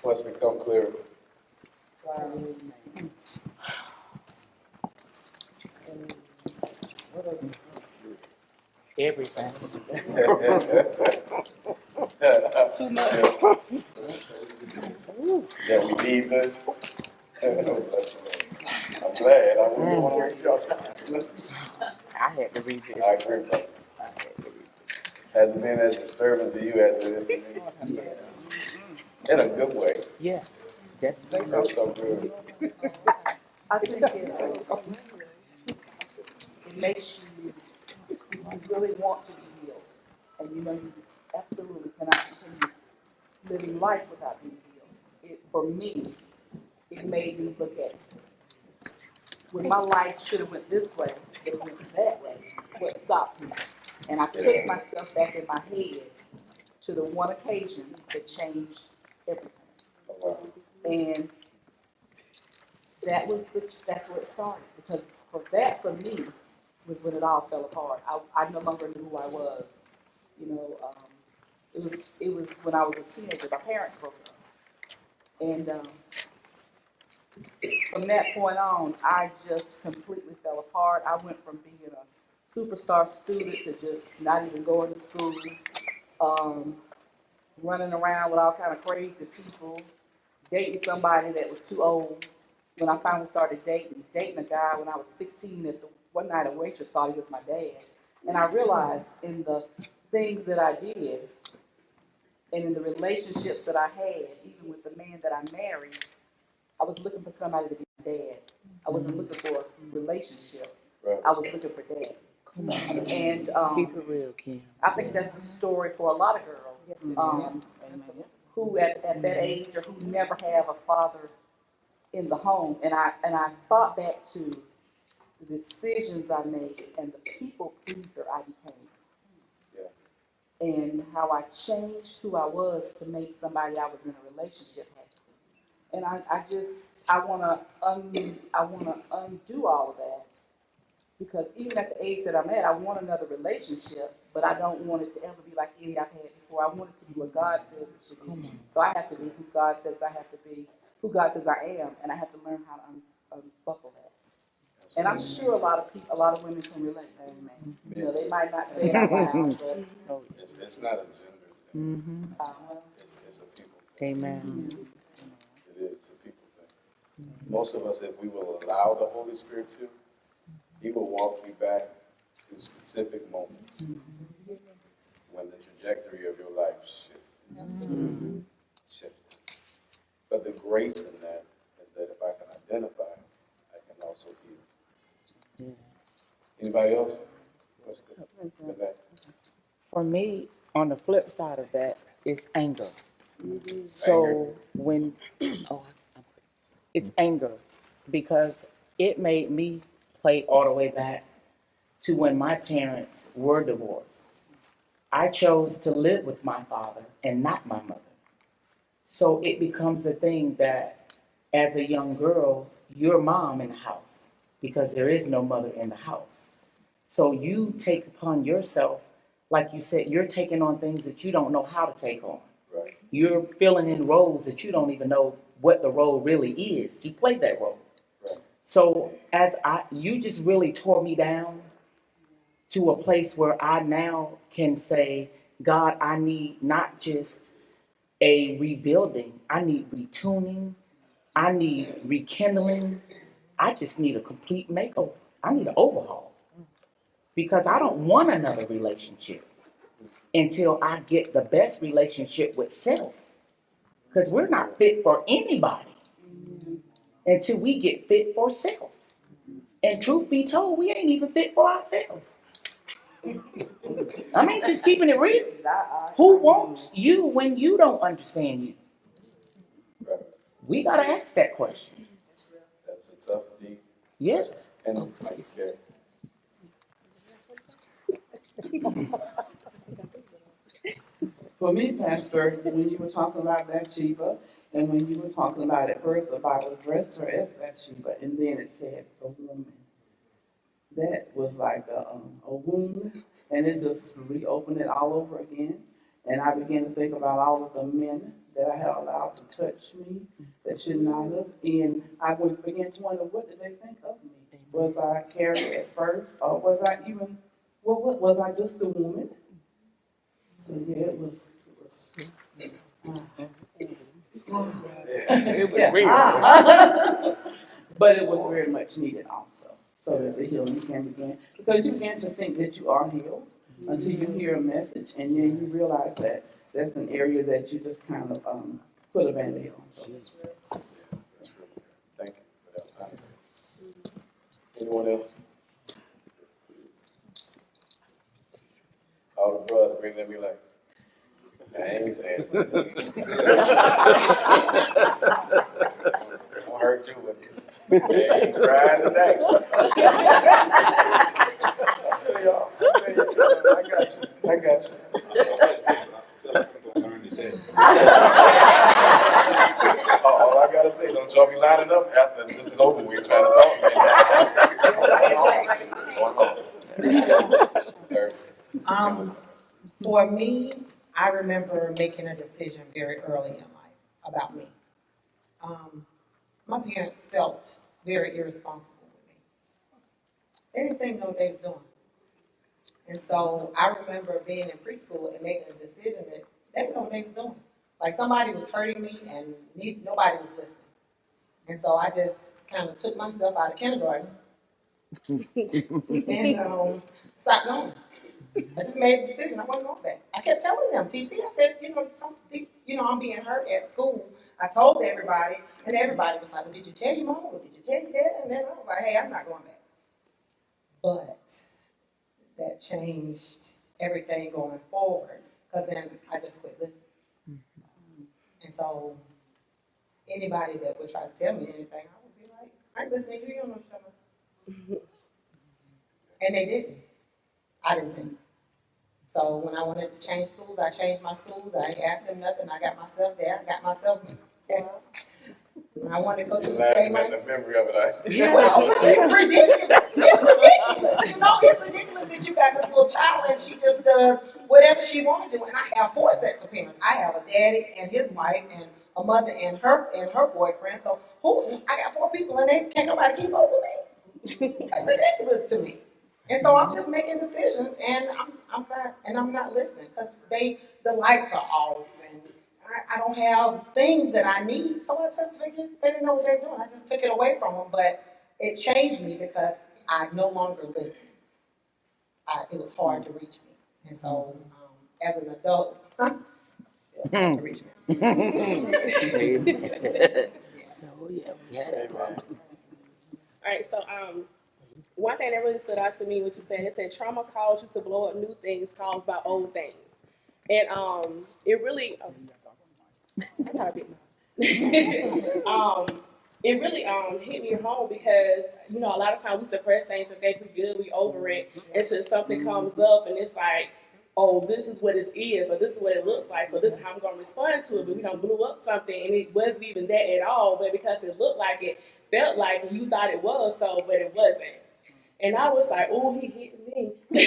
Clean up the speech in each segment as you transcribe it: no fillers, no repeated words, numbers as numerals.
What's become clear? Everything. Too much. That we need this. Bless the Lord. I'm glad. I wouldn't want to waste your time. I had to read it. I agree, brother. Has it been as disturbing to you as it is to me? In a good way. Yes. That's so good. I think it makes you really want to be healed. And you know you absolutely cannot continue living life without being healed. For me, it made me look at when my life should have went this way, it went that way. What stopped me? And I took myself back in my head to the one occasion that changed everything. And that's where it started. Because for me, was when it all fell apart. I no longer knew who I was. You know, it was when I was a teenager. My parents broke up, and from that point on, I just completely fell apart. I went from being a superstar student to just not even going to school, running around with all kind of crazy people, dating somebody that was too old. When I finally started dating a guy when I was 16, one night a waitress thought he was my dad. And I realized in the things that I did and in the relationships that I had, even with the man that I married, I was looking for somebody to be my dad. I wasn't looking for a relationship. I was looking for dad. Come on. And Keep it real, Kim. I think that's the story for a lot of girls who at that age or who never have a father in the home. And I thought back to the decisions I made and the people pleaser I became. And how I changed who I was to make somebody I was in a relationship happy. And I wanna undo all of that. Because even at the age that I'm at, I want another relationship, but I don't want it to ever be like any I've had before. I want it to be what God says it should be. So I have to be who God says I have to be, who God says I am, and I have to learn how to unbuckle that. And I'm sure a lot of women can relate. Amen. You know, they might not say it out loud, but it's not a gender thing. It's a people thing. Amen. It is a people thing. Most of us, if we will allow the Holy Spirit to, He will walk you back to specific moments when the trajectory of your life shifted. But the grace in that is that if I can identify, I can also heal. Anybody else? What's good? For me, on the flip side of that is anger. So when it's anger, because it made me play all the way back to when my parents were divorced. I chose to live with my father and not my mother. So it becomes a thing that as a young girl, you're mom in the house because there is no mother in the house. So you take upon yourself, like you said, you're taking on things that you don't know how to take on. Right. You're filling in roles that you don't even know what the role really is to play that role. Right. So you just really tore me down to a place where I now can say, God, I need not just a rebuilding, I need retuning, I need rekindling, I just need a complete makeover. I need an overhaul because I don't want another relationship until I get the best relationship with self, because we're not fit for anybody until we get fit for self. And truth be told, we ain't even fit for ourselves. I mean, just keeping it real. Who wants you when you don't understand you? We gotta ask that question. That's a tough deep. Yes. And For me, Pastor, when you were talking about Bathsheba, and when you were talking about at first about address her as Bathsheba, and then it said the woman, that was like a wound, and it just reopened it all over again. And I began to think about all of the men that I had allowed to touch me that should not have. And I would begin to wonder, what did they think of me? Was I carried at first, or was I even, what was I just a woman? So yeah, it was It was yeah. real. But it was very much needed also, so that the healing can begin. Because you begin to think that you are healed until you hear a message, and then you realize that that's an area that you just kind of put a Band-Aid on. So. That's really good. Thank you for that honesty. Anyone else? All the brothers bring them be like, I ain't saying it. I'm hurt too with this. I ain't crying today. I feel y'all. I got you. I got you. All I gotta say, don't y'all be lining up after this is over with trying to talk to me. Going home. Third. For me, I remember making a decision very early in life about me. My parents felt very irresponsible with me. They didn't seem to know what they was doing. And so I remember being in preschool and making a decision that they didn't know what they was doing. Like somebody was hurting me and nobody was listening. And so I just kind of took myself out of kindergarten and stopped going. I just made a decision. I wasn't going back. I kept telling them, TT, I said, I'm being hurt at school. I told everybody, and everybody was like, well, did you tell your mom? Or did you tell your dad? And then I was like, hey, I'm not going back. But that changed everything going forward, because then I just quit listening. And so anybody that would try to tell me anything, I would be like, I ain't listening to you, you don't know what you're talking about. And they didn't. I didn't think. So when I wanted to change schools, I changed my schools. I ain't asked them nothing. I got myself there. I got myself there. When I wanted to go to the state Laughing at the memory of it. yeah, well, it's ridiculous. It's ridiculous. It's ridiculous that you got this little child and she just does whatever she want to do. And I have 4 sets of parents. I have a daddy and his wife and a mother and her boyfriend. So I got 4 people and they can't nobody keep up with me. That's ridiculous to me. And so I'm just making decisions, and I'm not listening because the lights are off, and I don't have things that I need. So I just figured they didn't know what they were doing. I just took it away from them, but it changed me because I no longer listened. It was hard to reach me, and so as an adult, it's hard to reach me. Oh, yeah, we had it. Amen. All right, so one thing that really stood out to me, what you said, it said trauma caused you to blow up new things caused by old things, and it really, I got a bit more. It really hit me home because a lot of times we suppress things and think we're good, we over it, until something comes up and it's like, oh, this is what it is, or this is what it looks like, so this is how I'm going to respond to it. But we don't blew up something, and it wasn't even that at all, but because it looked like it, felt like, and you thought it was so, but it wasn't. And I was like, oh, he hit me. But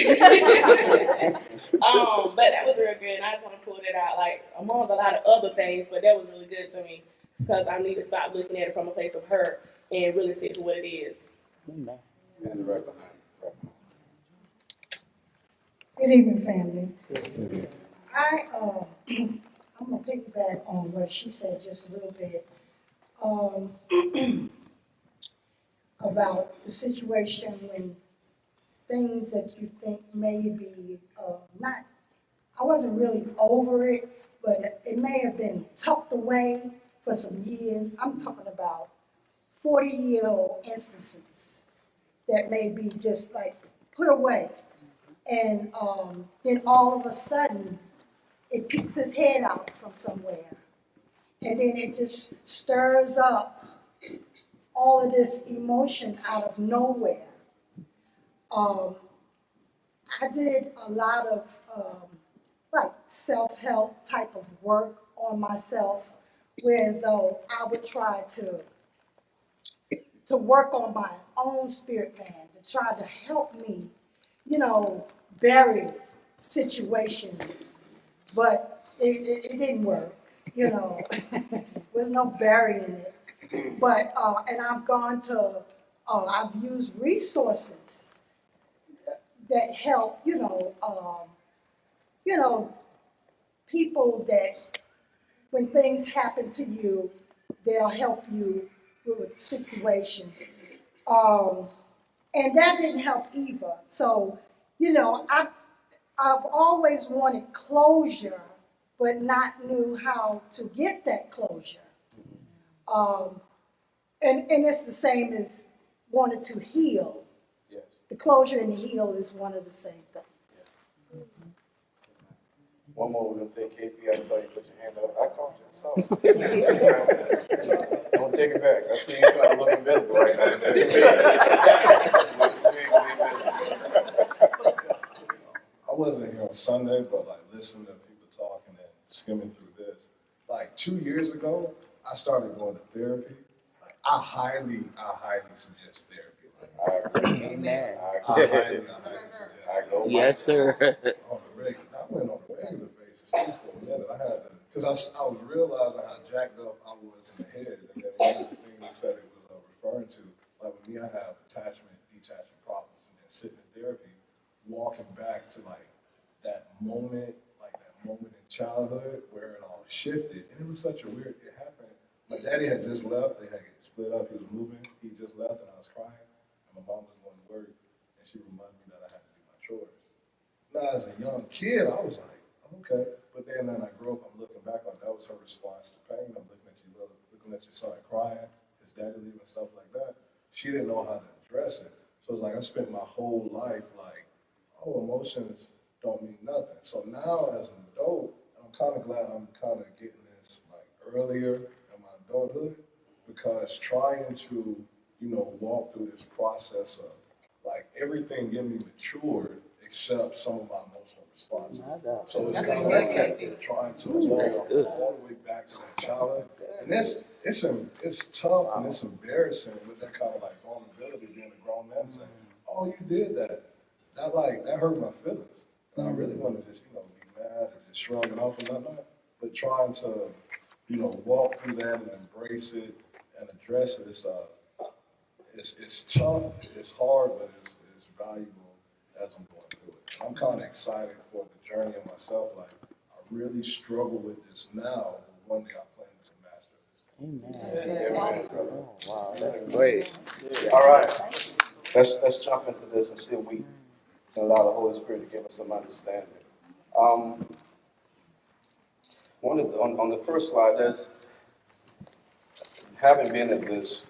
that was real good, and I just want to pull it out, like, among a lot of other things, but that was really good to me, because I need to stop looking at it from a place of hurt and really see it for what it is. And right behind. Good evening, family. I'm gonna piggyback on what she said just a little bit, about the situation when things that you think may be, I wasn't really over it, but it may have been tucked away for some years. I'm talking about 40-year-old instances that may be just like put away. And then all of a sudden, it picks its head out from somewhere. And then it just stirs up all of this emotion out of nowhere. I did a lot of like self-help type of work on myself, whereas though I would try to work on my own spirit man, to try to help me, bury situations but it didn't work, you know. There's no burying it. But, and I've gone to, I've used resources that help, people that when things happen to you, they'll help you with situations. Um, and that didn't help either. So, I've always wanted closure, but not knew how to get that closure. Um, and it's the same as wanted to heal. Yes. The closure and the heal is one of the same things. One more, we're gonna take KP. I saw you put your hand up. I called you. I saw it. Don't take it back. I see you trying to look invisible right now. You're too big. You're too big to be invisible. I wasn't here on Sunday, but like listening to people talking and skimming through this. Like 2 years ago, I started going to therapy. Like I highly suggest therapy. I agree. Amen. I highly suggest. I go. Yes, sir. On a regular, I went on a regular basis too for a minute. I had to, because I was realizing how jacked up I was in the head, and then one of the things they said it was referring to, like with me, I have attachment, detachment problems, and then sitting in therapy, walking back to like that moment in childhood where it all shifted, and it was such a weird. It happened. My daddy had just left. They had split up. He was moving. He just left, and I was crying. And my mom was going to work, and she reminded me that I had to do my chores. Now, as a young kid, I was like, okay. But then I grew up, I'm looking back on that was her response to pain. I'm looking at your son crying, his daddy leaving, stuff like that. She didn't know how to address it. So it's like I spent my whole life like, oh, emotions don't mean nothing. So now as an adult, I'm kind of glad I'm kind of getting this like earlier in my adulthood, because trying to, walk through this process of like everything in me matured except some of my emotional responses. So it's kind of like trying to walk all the way back to that childhood. And it's tough and it's embarrassing with that kind of like vulnerability being a grown man saying, oh, you did that. That hurt my feelings. And I really want to just, be mad and just shrug it off and whatnot. But trying to, walk through that and embrace it and address it, it's tough, it's hard, but it's valuable as I'm going through it. I'm kind of excited for the journey of myself. Like, I really struggle with this now, but one day I plan to master this. Amen. Amen. Oh, wow, that's great. All right. Let's jump into this and see if we can allow the Holy Spirit to give us some understanding. On the first slide, there's having been at this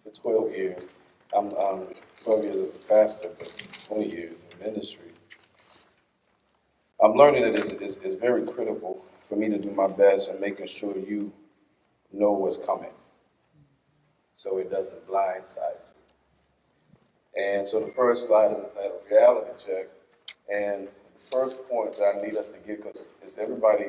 for 12 years. I'm 12 years as a pastor, but 20 years in ministry. I'm learning that it's very critical for me to do my best in making sure you know what's coming, so it doesn't blindside you. And so the first slide is entitled Reality Check. And the first point that I need us to get, because everybody,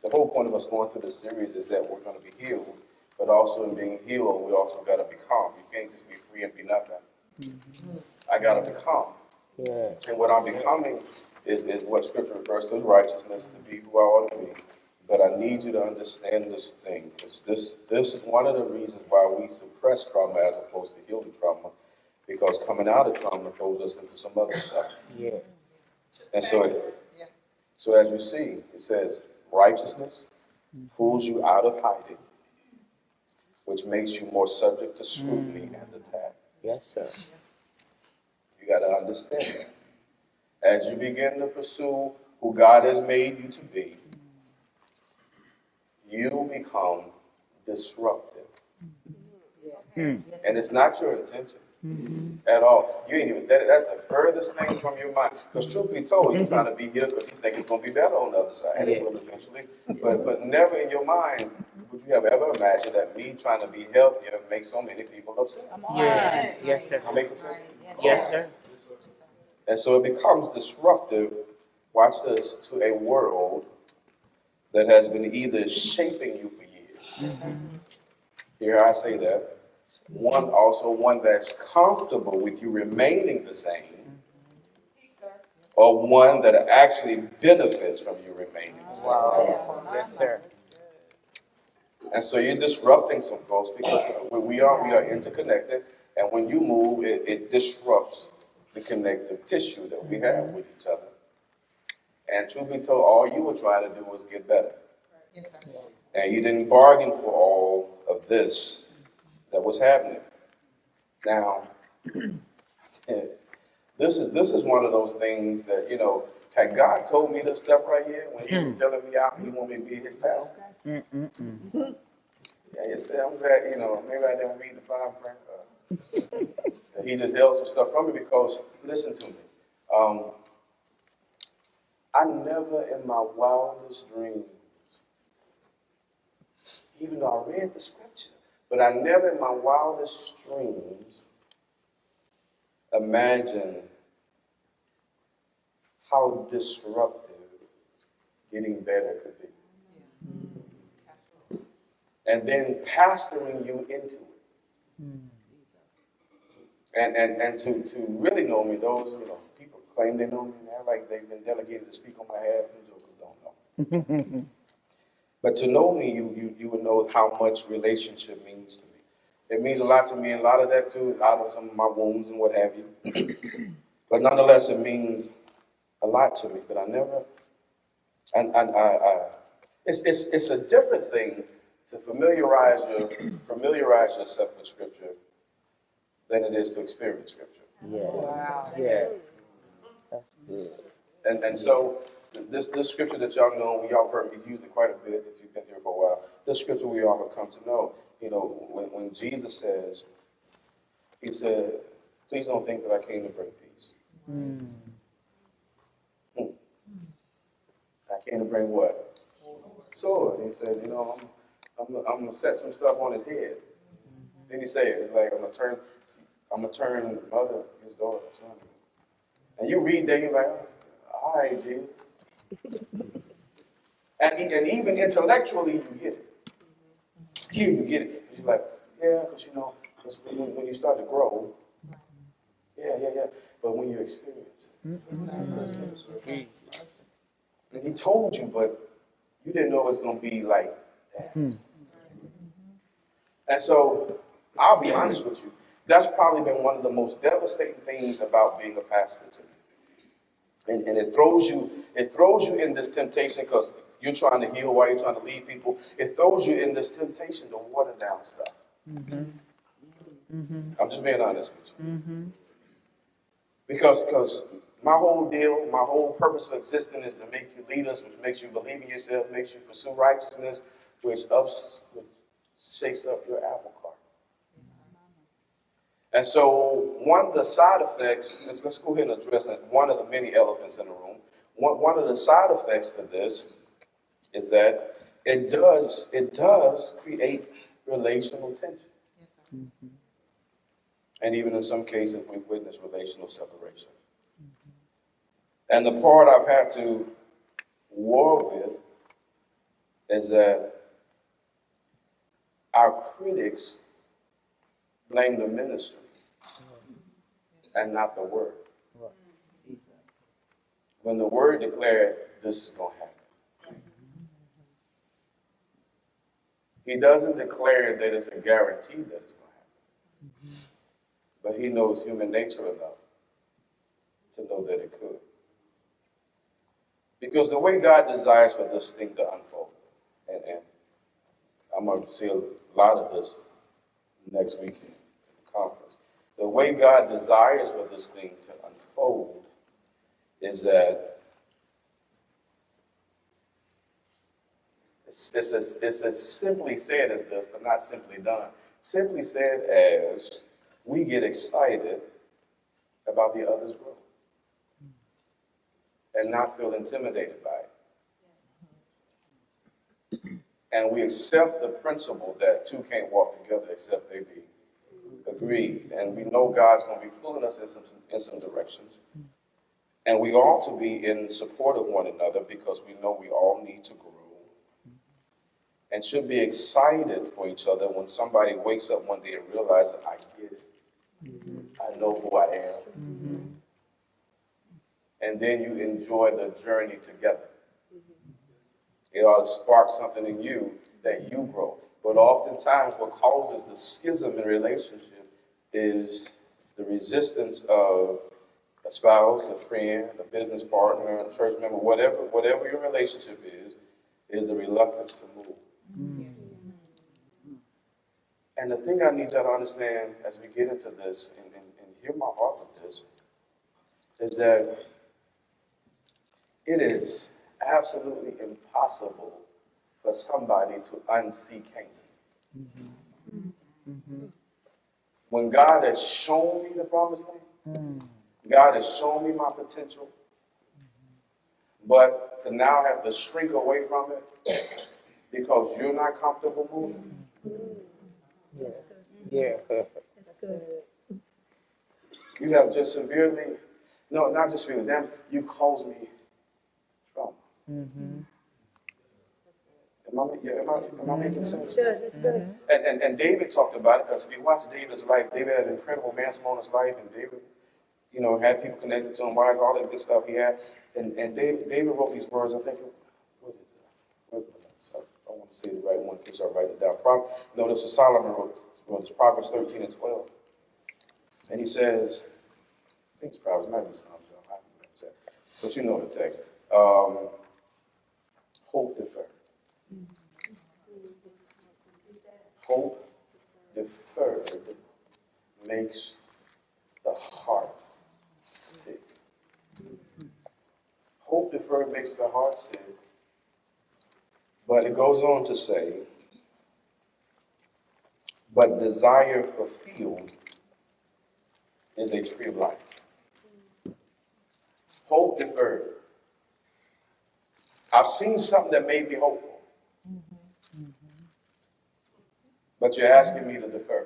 the whole point of us going through this series is that we're going to be healed, but also in being healed, we also got to become. You can't just be free and be nothing. Mm-hmm. I got to become. Yeah. And what I'm becoming is what Scripture refers to as righteousness, to be who I ought to be. But I need you to understand this thing, because this is one of the reasons why we suppress trauma as opposed to healing trauma, because coming out of trauma throws us into some other stuff. Yeah. And so as you see, it says righteousness pulls you out of hiding, which makes you more subject to scrutiny and attack. Yes, sir. You got to understand that. As you begin to pursue who God has made you to be, you become disruptive. And it's not your intention at all. You ain't even that's the furthest thing from your mind. Because truth be told, you're trying to be healed because you think it's going to be better on the other side. And it will eventually. But never in your mind would you have ever imagined that me trying to be healthier makes so many people upset. Yeah. Yes, sir. I'm making sense? Yes, sir. And so it becomes disruptive, watch this, to a world that has been either shaping you for years. Here I say that. One that's comfortable with you remaining the same. or one that actually benefits from you remaining the same. Wow. Yes, sir. And so you're disrupting some folks because we are interconnected, and when you move, it disrupts the connective tissue that we have with each other. And truth be told, all you were trying to do was get better. And you didn't bargain for all of this that was happening. Now, this is one of those things that, you know, had God told me this stuff right here when he was telling me out, he wanted me to be his pastor. Yeah, you see, I'm glad, you know, maybe I didn't read the fine print. He just held some stuff from me because, listen to me, I never in my wildest dreams, even though I read the scripture, but I never in my wildest dreams imagined how disruptive getting better could be. And then pastoring you into it. And to really know me, those, you know, people claim they know me now, like they've been delegated to speak on my behalf, and jokers don't know. But to know me, you would know how much relationship means to me. It means a lot to me, and a lot of that too is out of some of my wounds and what have you. But nonetheless, it means a lot to me. But I never, it's a different thing to familiarize yourself with Scripture than it is to experience Scripture. Yes. Yes. That's good. And so this scripture that y'all know, we all heard me use it quite a bit if you've been here for a while. This scripture we all have come to know. You know, when Jesus says, he said, please don't think that I came to bring peace. I came to bring what? Sword. He said, you know, I'm gonna set some stuff on his head. Then he said, it's like I'm gonna turn mother, his daughter, son. And you read that, you're like, all right, Jesus. And even intellectually, you get it. You get it. He's like, yeah, because you know, cause when you start to grow, yeah. But when you experience it. And he told you, but you didn't know it was going to be like that. And so, I'll be honest with you, that's probably been one of the most devastating things about being a pastor to me. And it throws you in this temptation because you're trying to heal while you're trying to lead people. It throws you in this temptation to water down stuff. I'm just being honest with you. Because my whole deal, my whole purpose of existing is to make you leaders, which makes you believe in yourself, makes you pursue righteousness, which shakes up your apple cart. And so one of the side effects, let's go ahead and address it, one of the many elephants in the room. One of the side effects to this is that it does create relational tension. And even in some cases, we've witnessed relational separation. And the part I've had to war with is that our critics blame the ministry and not the word. When the word declared this is going to happen. He doesn't declare that it's a guarantee that it's going to happen. But he knows human nature enough to know that it could. Because the way God desires for this thing to unfold, and I'm going to see a lot of this next weekend at the conference. The way God desires for this thing to unfold is that it's as simply said as this, but not simply done. Simply said as we get excited about the other's growth and not feel intimidated by it. And we accept the principle that two can't walk together except they be agreed. And we know God's going to be pulling us in some directions. And we ought to be in support of one another because we know we all need to grow. And should be excited for each other when somebody wakes up one day and realizes, I get it. I know who I am. and then you enjoy the journey together. It ought to spark something in you that you grow. But oftentimes what causes the schism in relationship is the resistance of a spouse, a friend, a business partner, a church member, whatever your relationship is the reluctance to move. And the thing I need y'all to understand as we get into this and hear my heart with this is that it is absolutely impossible for somebody to unsee Canaan. When God has shown me the promised land, God has shown me my potential, but to now have to shrink away from it because you're not comfortable moving, Yeah. That's good. you have just severely, no, not just severely damaged, you've caused me trauma. Am I making sense? Good, that's good. And David talked about it because if you watch David's life, David had an incredible mantle on his life, and David, had people connected to him, wives, all that good stuff he had. And David wrote these words, I think, what is it? Where's my notes? I want to say the right one because I write it down. No, this was Solomon wrote this Proverbs 13 and 12. And he says, I think it's Proverbs, not the Psalms, but you know the text. Hope deferred. Hope deferred makes the heart sick. Hope deferred makes the heart sick. But it goes on to say, but desire fulfilled is a tree of life. Hope deferred. I've seen something that made me hopeful. But you're asking me to defer.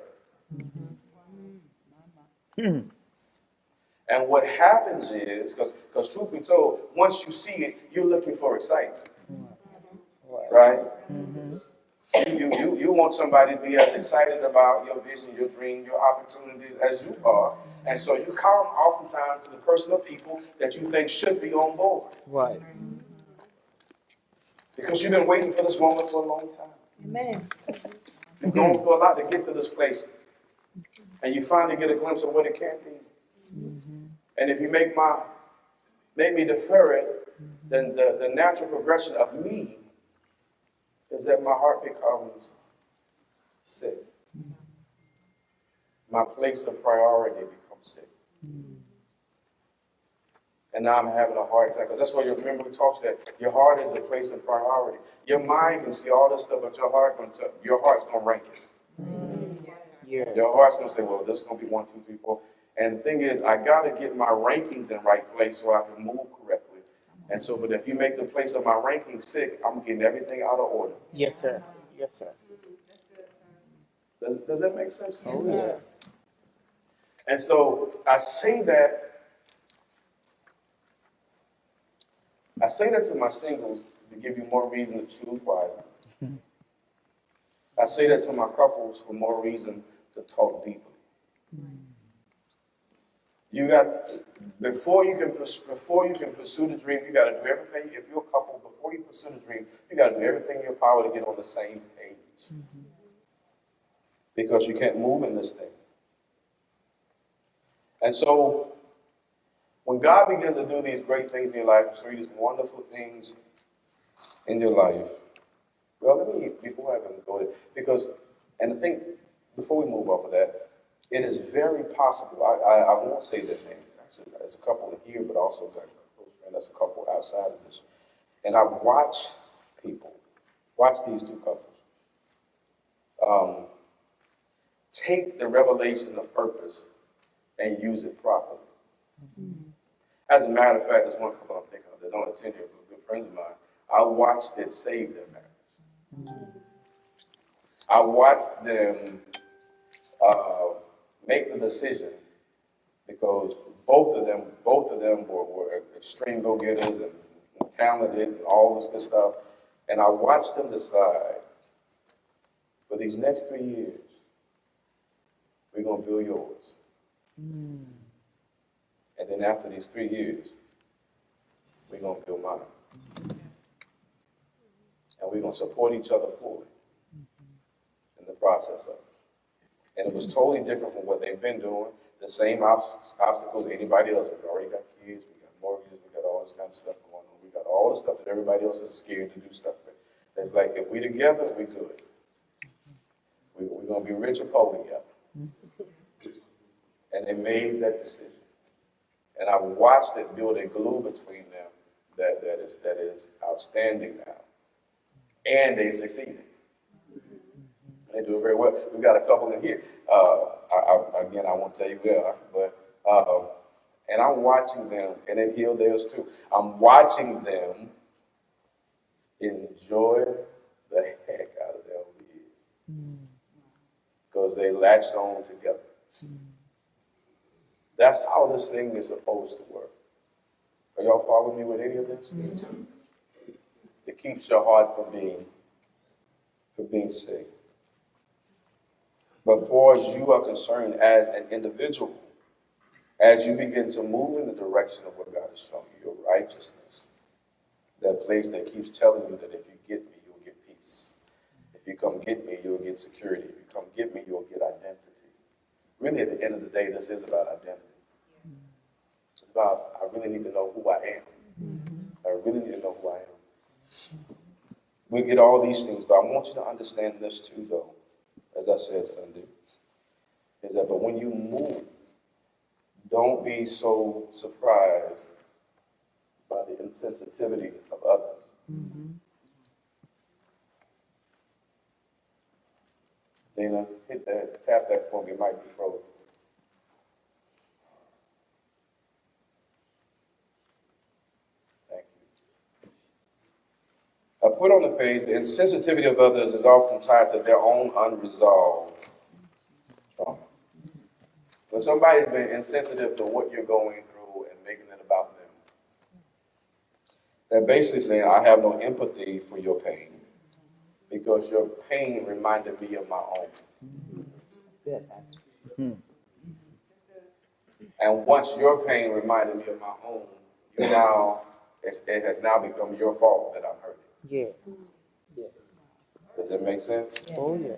And what happens is, because truth be told, once you see it, you're looking for excitement. Right? You want somebody to be as excited about your vision, your dream, your opportunities as you are. And so you come oftentimes to the person or people that you think should be on board. Right. Because you've been waiting for this moment for a long time. Amen. You've gone through a lot to get to this place. And you finally get a glimpse of what it can be. And if you make me defer it, then the natural progression of me is that my heart becomes sick. My place of priority becomes sick. And now I'm having a heart attack. Because that's why you remember we talked that your heart is the place of priority. Your mind can see all this stuff, but your heart's going to rank it. Yeah. Your heart's going to say, well, this is going to be 1, 2, 3, 4. And the thing is, I got to get my rankings in right place so I can move correctly. And so, but if you make the place of my ranking sick, I'm getting everything out of order. Yes, sir. Yes, sir. Does that make sense? Oh, yes. And so I say that to my singles to give you more reason to choose wisely. I say that to my couples for more reason to talk deeply. You got before you can pursue the dream, you got to do everything. If you're a couple, before you pursue the dream, you got to do everything in your power to get on the same page. Because you can't move in this thing. And so, when God begins to do these great things in your life, show you these wonderful things in your life, well, let me, before I even go there, because, and the thing, before we move off of that, it is very possible, I won't say their name, there's a couple in here, but also got a close friend that's a couple outside of this. And I've watched these two couples, take the revelation of purpose and use it properly. As a matter of fact, there's one couple I'm thinking of that don't attend here, but good friends of mine. I watched it save their marriage. I watched them make the decision because both of them were extreme go-getters and talented and all this good stuff. And I watched them decide for these next 3 years, we're going to build yours. And then after these 3 years, we're going to build mine. And we're going to support each other fully in the process of it. And it was totally different from what they've been doing. The same obstacles anybody else. We already got kids, we got mortgages, we got all this kind of stuff going on. We got all the stuff that everybody else is scared to do stuff with. It's like, if we together, we good. We're going to be rich or poor together. And they made that decision. And I've watched it build a glue between them that is outstanding now. And they succeeded. They do it very well. We got a couple in here. Again, I won't tell you who they are, but and I'm watching them, and then heal theirs too. I'm watching them enjoy the heck out of their own years because they latched on together. That's how this thing is supposed to work. Are y'all following me with any of this? Mm-hmm. It keeps your heart from being sick. But far as you are concerned as an individual, as you begin to move in the direction of what God has shown you, your righteousness, that place that keeps telling you that if you get me, you'll get peace. If you come get me, you'll get security. If you come get me, you'll get identity. Really, at the end of the day, this is about identity. It's about, I really need to know who I am. I really need to know who I am. We get all these things, but I want you to understand this too, though, as I said Sunday, is that, but when you move, don't be so surprised by the insensitivity of others. Gina, hit that, tap that for me, it might be frozen. Thank you. I put on the page, the insensitivity of others is often tied to their own unresolved trauma. When somebody's been insensitive to what you're going through and making it about them, they're basically saying, I have no empathy for your pain because your pain reminded me of my own. And once your pain reminded me of my own, you now, it has now become your fault that I'm hurting. Yeah. Yeah. Does that make sense? Oh, yeah.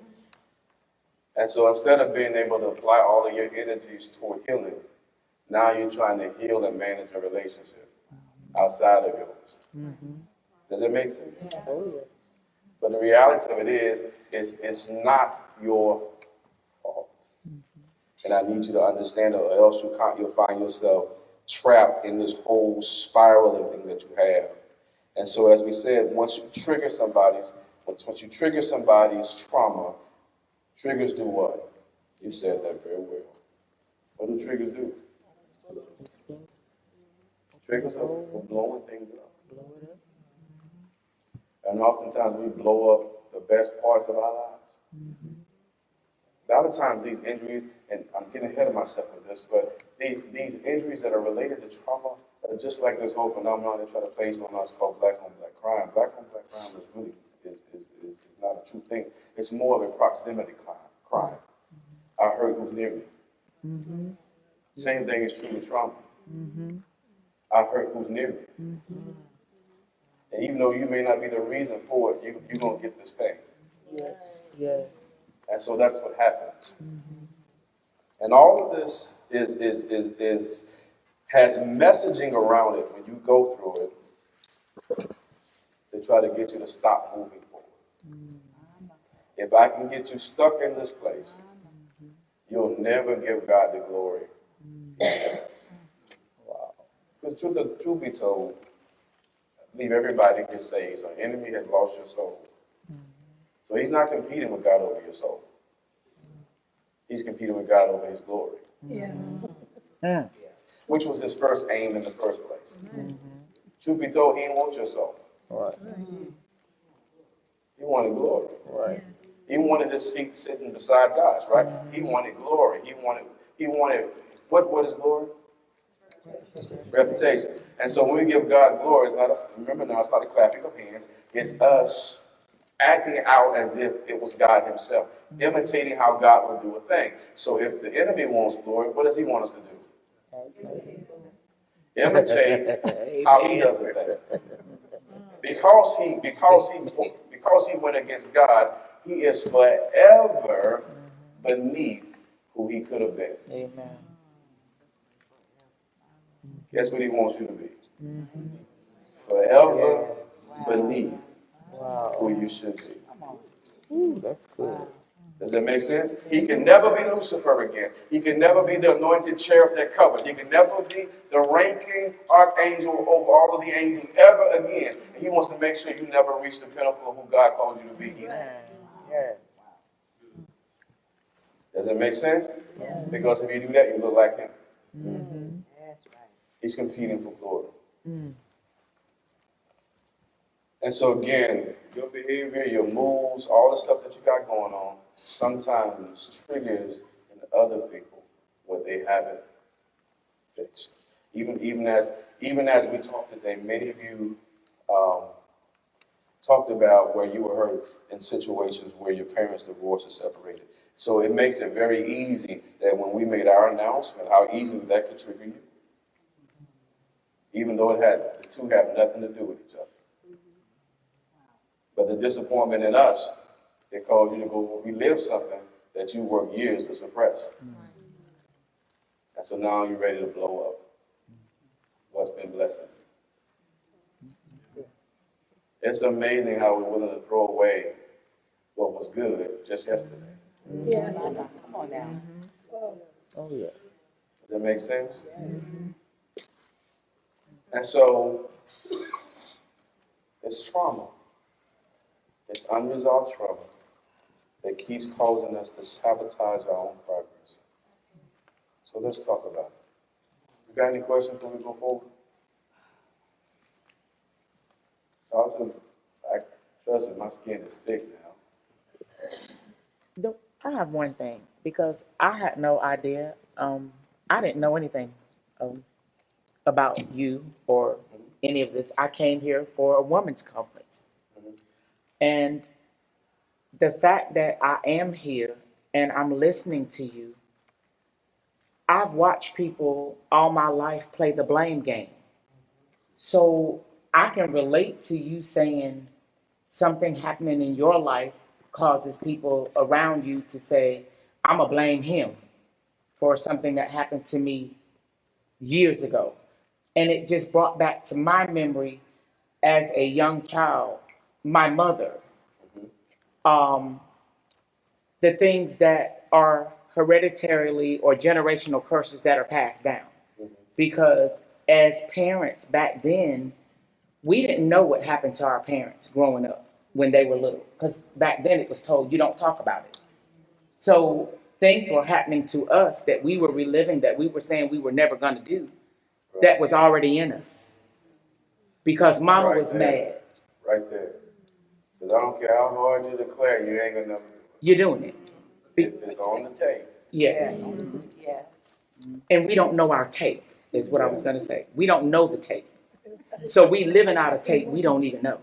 And so instead of being able to apply all of your energies toward healing, now you're trying to heal and manage a relationship outside of yours. Does it make sense? Oh, yeah. But the reality of it is, it's not your fault. And I need you to understand it, or else you'll find yourself trapped in this whole spiraling thing that you have. And so, as we said, once you trigger somebody's trauma, triggers do what? You said that very well. What do triggers do? Triggers are blowing things up. And oftentimes we blow up the best parts of our lives. A lot of times these injuries, and I'm getting ahead of myself with this, but these injuries that are related to trauma are just like this whole phenomenon they try to place on us called black on black crime. Black on black crime is really is not a true thing. It's more of a proximity crime. I hurt who's near me. Same thing is true with trauma. I hurt who's near me. And even though you may not be the reason for it, you're going to get this pain. Yes. Yes. And so that's what happens. And all of this has messaging around it when you go through it to try to get you to stop moving forward. If I can get you stuck in this place, you'll never give God the glory. Wow. Because truth be told, I believe everybody gets saved. So the enemy has lost your soul. So he's not competing with God over your soul. He's competing with God over his glory. Yeah. Which was his first aim in the first place. Truth be told, he didn't want your soul. Right. He wanted glory. Right. He wanted his seat sitting beside God's, right? He wanted glory. He wanted what is glory? Reputation. And so when we give God glory, it's not us, remember now, it's not a clapping of hands. It's us acting out as if it was God himself, imitating how God would do a thing. So if the enemy wants glory, what does he want us to do? Imitate how he does a thing. Because he went against God, he is forever beneath who he could have been. Amen. Guess what he wants you to be? Forever beneath Wow. who you should be. Ooh, that's good. Does that make sense? He can never be Lucifer again. He can never be the anointed cherub that covers. He can never be the ranking archangel over all of the angels ever again. And he wants to make sure you never reach the pinnacle of who God called you to be either. Yes. Does it make sense? Because if you do that, you look like him. Mm-hmm. He's competing for glory. Mm. And so again, your behavior, your moves, all the stuff that you got going on, sometimes triggers in other people what they haven't fixed. Even as we talked today, many of you talked about where you were hurt in situations where your parents divorced or separated. So it makes it very easy that when we made our announcement, how easily that could trigger you, even though the two have nothing to do with each other. But the disappointment in us, it caused you to go relive something that you worked years to suppress. And so now you're ready to blow up what's been blessing you. It's amazing how we're willing to throw away what was good just yesterday. Yeah. Come on now. Oh, yeah. Does that make sense? And so it's trauma. It's unresolved trauma that keeps causing us to sabotage our own progress. So let's talk about it. You got any questions before we go forward? Talk to me. Trust me, my skin is thick now. No, I have one thing because I had no idea. I didn't know anything about you or any of this. I came here for a women's conference. And the fact that I am here and I'm listening to you, I've watched people all my life play the blame game. So I can relate to you saying something happening in your life causes people around you to say, I'm going to blame him for something that happened to me years ago. And it just brought back to my memory as a young child, my mother, the things that are hereditarily or generational curses that are passed down. Because as parents back then, we didn't know what happened to our parents growing up when they were little. Because back then it was told, you don't talk about it. So things were happening to us that we were reliving, that we were saying we were never going to do, that was already in us. Because mama Right was there. mad. Right there. Because I don't care how hard you declare, you ain't gonna never do it. You're doing it. If it's on the tape. Yes. Yes. And we don't know our tape, is what I was going to say. We don't know the tape. So we living out a tape we don't even know.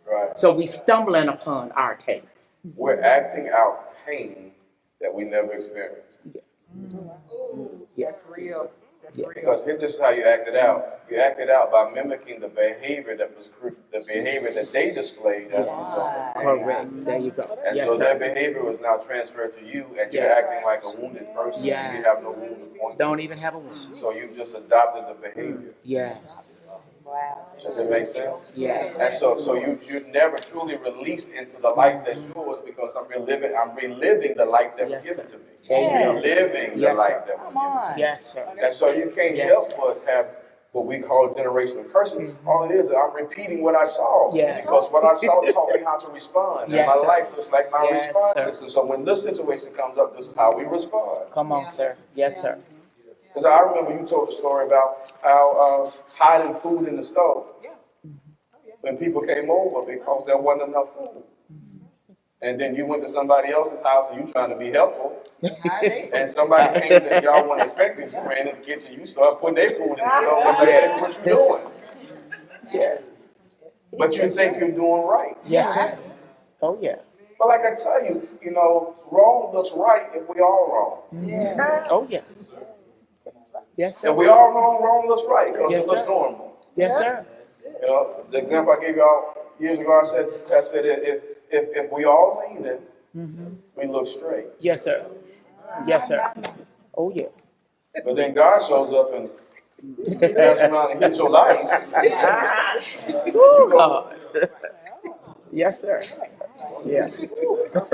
Right. So we stumbling upon our tape. We're acting out pain that we never experienced. Yeah. Real. Because this is how you act it out. You act it out by mimicking the behavior that they displayed as a result of pain. Correct. There you go. And Yes, so sir. that behavior was now transferred to you, and you're Yes. acting like a wounded person. Yes. And you have no wound to point Don't to. even have a wound. So you just adopted the behavior. Yes. Wow. Does it make sense? Yes. And so you're never truly released into the life that's yours because I'm reliving the life that was Yes, given sir. to me. Yes. Reliving the Yes, life sir. that was given to me. Yes, sir. And so you can't Yes, help sir. but have what we call generational curses. All it is I'm repeating what I saw. Yes. Because what I saw taught me how to respond. Yes, and my sir. life looks like my Yes, responses. sir. And so when this situation comes up, this is how we respond. Come on, sir. Yes, sir. Because I remember you told the story about how hiding food in the stove. When people came over because there wasn't enough food. And then you went to somebody else's house and you trying to be helpful. And somebody came that y'all weren't expecting. You ran in the kitchen, you started putting their food in the stove. Like, Yeah. hey, what you doing? Yes. But you think you're doing right. Yes, sir. Oh, yeah. But like I tell you, wrong looks right if we all wrong. Oh, yeah. Yes, sir. If we all wrong, wrong looks right because Yes, it looks sir. normal. Yes, sir. You know, the example I gave y'all years ago, I said if we all lean in, we look straight. Yes, sir. Yes, sir. Oh, yeah. But then God shows up and mess around and hit your life. Woo, God. Yes, sir. Yeah.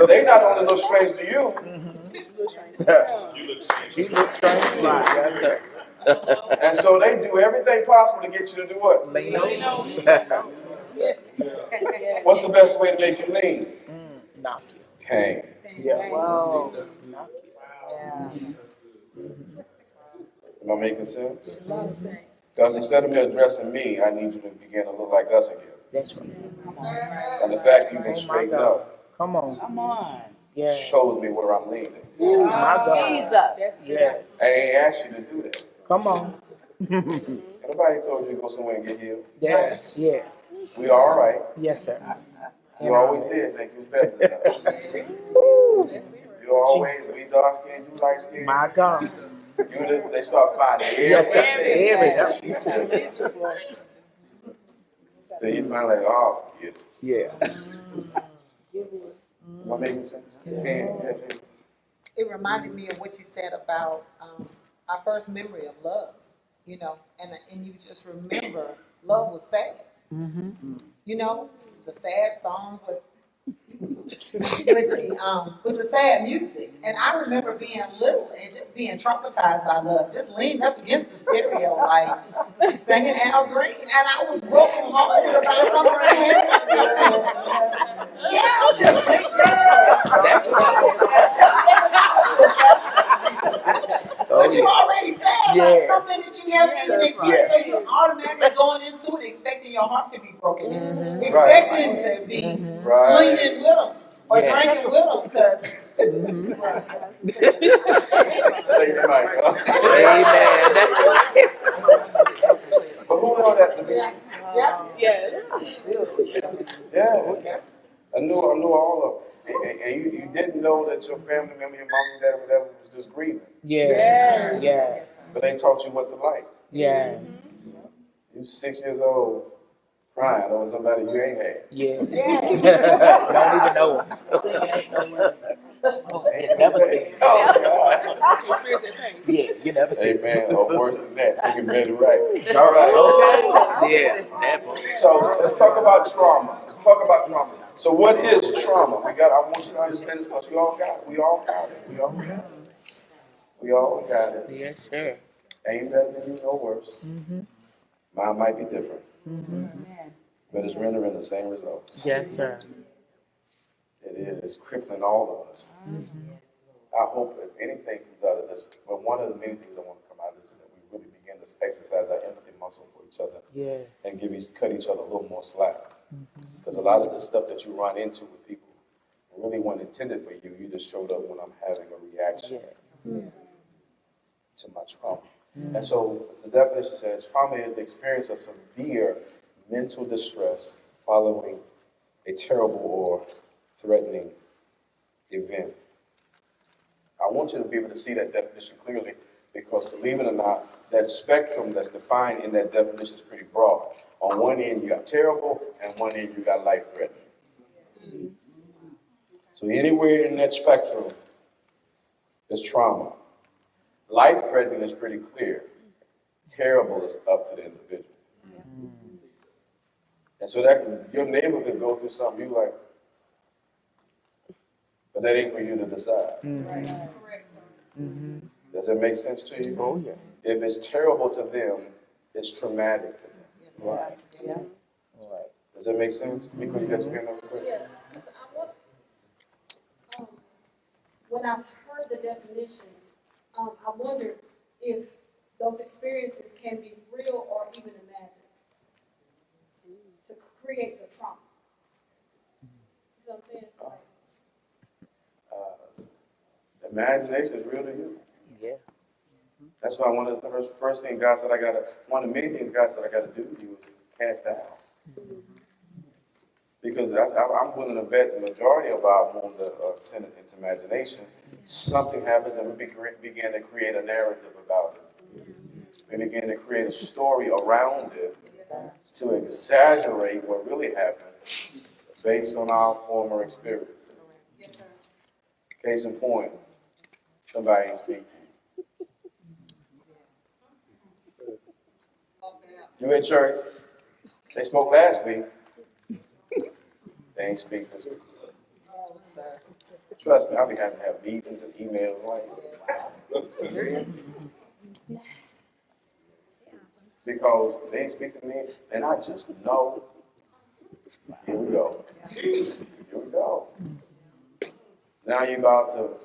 They not only look strange to you, You look strange too. Yes, sir. and so they do everything possible to get you to do what? Lean over. What's the best way to make you lean? Knock Pain. you. Yeah. Whoa. Knock you. Yeah. Am I making sense? Because instead of me addressing me, I need you to begin to look like us again. That's right. And the fact you've been Oh, my straightened God. up Come on. Come on. Yeah. shows me where I'm leaning. My God. Jesus. Yes. I ain't asked you to do that. Come on. Nobody told you to go somewhere and get healed. Yeah. Yeah. We all right. Yes, sir. You always did think you was better than us. You always, we dark skinned, you light skinned. My God. You just, they start finding Yes, sir. everything. Every. So you find like, oh, forget it. Yeah. Am I making sense? Yeah. It reminded me of what you said about our first memory of love, you know, and you just remember love was sad. You know, the sad songs with the sad music. And I remember being little and just being traumatized by love, just leaning up against the stereo like singing Al Green, and I was broken hearted about some of the hymns. Yeah, I'm just but you already said about something that you haven't even experienced, so you're automatically going into it expecting your heart to be broken, expecting to be leaning with them or drinking with them, because. Take the mic, huh? Amen. That's right. But who know that to be? Yeah. Yeah. I knew all of them. And you didn't know that your family member, your mom, your dad, or whatever, was just grieving. Yes. Yes. But they taught you what to like. Yes. You 6 years old, crying over somebody you ain't had. Yeah. Don't even know him. Never did. Oh, God. Yeah, you never see. Amen. Or worse than that, so you made it right. All right. Okay. Yeah. That part. So let's talk about trauma. Let's talk about trauma. So what is trauma? I want you to understand this because we all got it. We all got it. We all got it. We all got it. Yes, sir. Ain't better than you, no worse. Mine might be different, but it's rendering the same results. Yes, sir. It is crippling all of us. I hope if anything comes out of this, but one of the many things I want to come out of this is that we really begin to exercise our empathy muscle for each other and cut each other a little more slack. Because a lot of the stuff that you run into with people really wasn't intended for you. You just showed up when I'm having a reaction to my trauma. And so, as the definition says, trauma is the experience of severe mental distress following a terrible or threatening event. I want you to be able to see that definition clearly because, believe it or not, that spectrum that's defined in that definition is pretty broad. On one end, you got terrible, and one end, you got life-threatening. So anywhere in that spectrum is trauma. Life-threatening is pretty clear. Terrible is up to the individual. And so your neighbor could go through something you like, but that ain't for you to decide. Does that make sense to you? Oh, yeah. If it's terrible to them, it's traumatic to them. Right. Yeah. Right. Does that make sense? Miko, you got your hand up quick? Yes. When I heard the definition, I wondered if those experiences can be real or even imagined to create the trauma. You know what I'm saying? Imagination is real to you. Yeah. That's why one of the first thing God said one of the many things God said I got to do to you is cast down. Because I'm willing to bet the majority of our wounds are centered into imagination. Something happens and we begin to create a narrative about it. We begin to create a story around it to exaggerate what really happened based on our former experiences. Case in point, somebody ain't speak to you. You at church, they spoke last week, they ain't speak this week. Trust me, I'll be having to have meetings and emails like because they ain't speak to me, and I just know. Here we go. Here we go. Now you're about to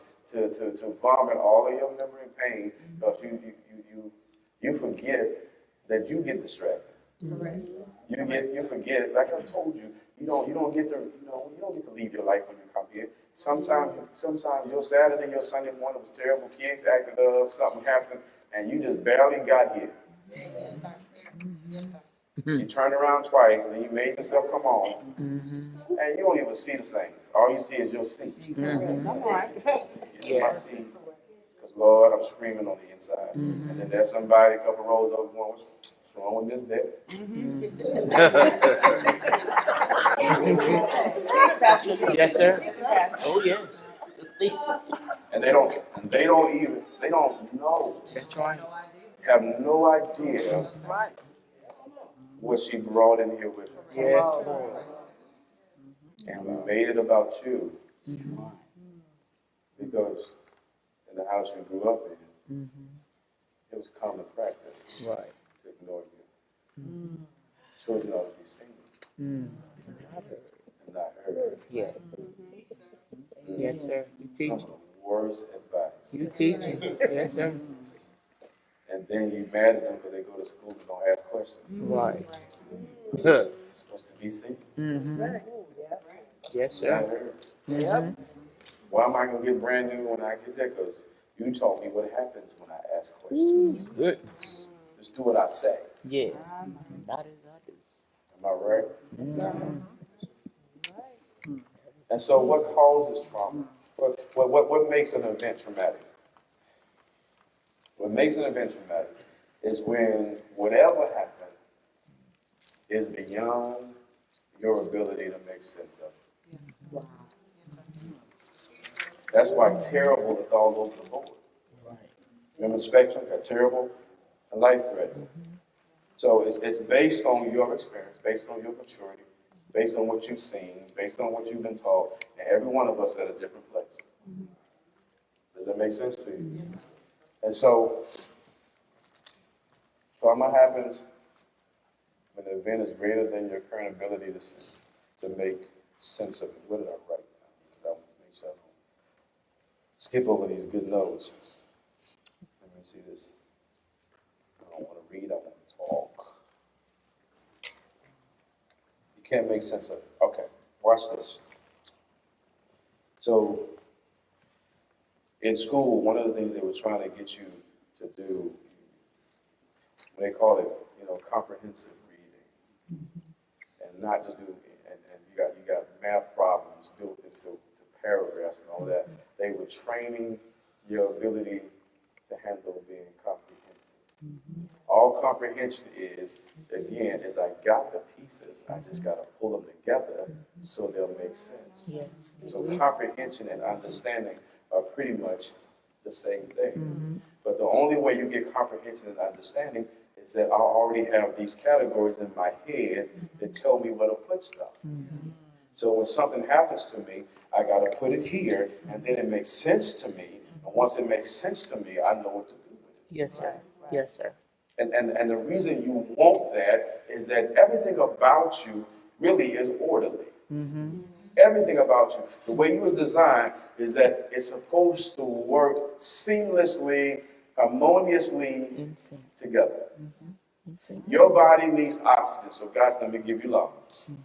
vomit all of your memory and pain because you forget that you get distracted. Correct. You forget, like I told you, you don't get to leave your life when you come here. Sometimes your Saturday, your Sunday morning was terrible, kids acted up, something happened, and you just barely got here. You turned around twice, and then you made yourself come on, and you don't even see the saints. All you see is your seat. Get to my seat, because Lord, I'm screaming on the inside. And then there's somebody a couple rows over going, what's wrong with this bed? Yes, sir. Oh, yeah. And they don't know. That's right. Have no idea what she brought in here with her. Yes, Lord. And we made it about you because in the house you grew up in, it was common practice Right. to ignore you. Children ought to be seen and not heard. Yeah. Yes, sir. You teach. Some of the worst advice. You teaching. Yes, sir. And then you mad at them because they go to school and don't ask questions. Right. It's supposed to be seen. Yes, Not sir. heard. Why am I going to get brand new when I get there? Because you taught me what happens when I ask questions. Good. Just do what I say. Yeah. Not as I do. Am I right? And so what causes trauma? What makes an event traumatic? What makes an event traumatic is when whatever happened is beyond your ability to make sense of it. That's why terrible is all over the board. Remember the spectrum? Got terrible and life-threatening. So it's based on your experience, based on your maturity, based on what you've seen, based on what you've been taught, and every one of us at a different place. Does that make sense to you? And so trauma happens when the event is greater than your current ability to make sense of it. What did I write down? Because I want to make sure I don't skip over these good notes. Let me see this. I don't want to read, I want to talk. You can't make sense of it. Okay, watch this. So, in school, one of the things they were trying to get you to do, they call it, comprehensive reading, and not just do, and you got math problems built into paragraphs and all that. They were training your ability to handle being comprehensive. All comprehension is, again, is I got the pieces, I just got to pull them together so they'll make sense. Yeah. So comprehension and understanding are pretty much the same thing. But the only way you get comprehension and understanding is that I already have these categories in my head that tell me where to put stuff. So when something happens to me, I got to put it here, and then it makes sense to me. And once it makes sense to me, I know what to do with it. Yes, sir. Yes, sir. And the reason you want that is that everything about you really is orderly. Everything about you, the way you was designed, is that it's supposed to work seamlessly, harmoniously together. Your body needs oxygen, so God's going to give you lungs.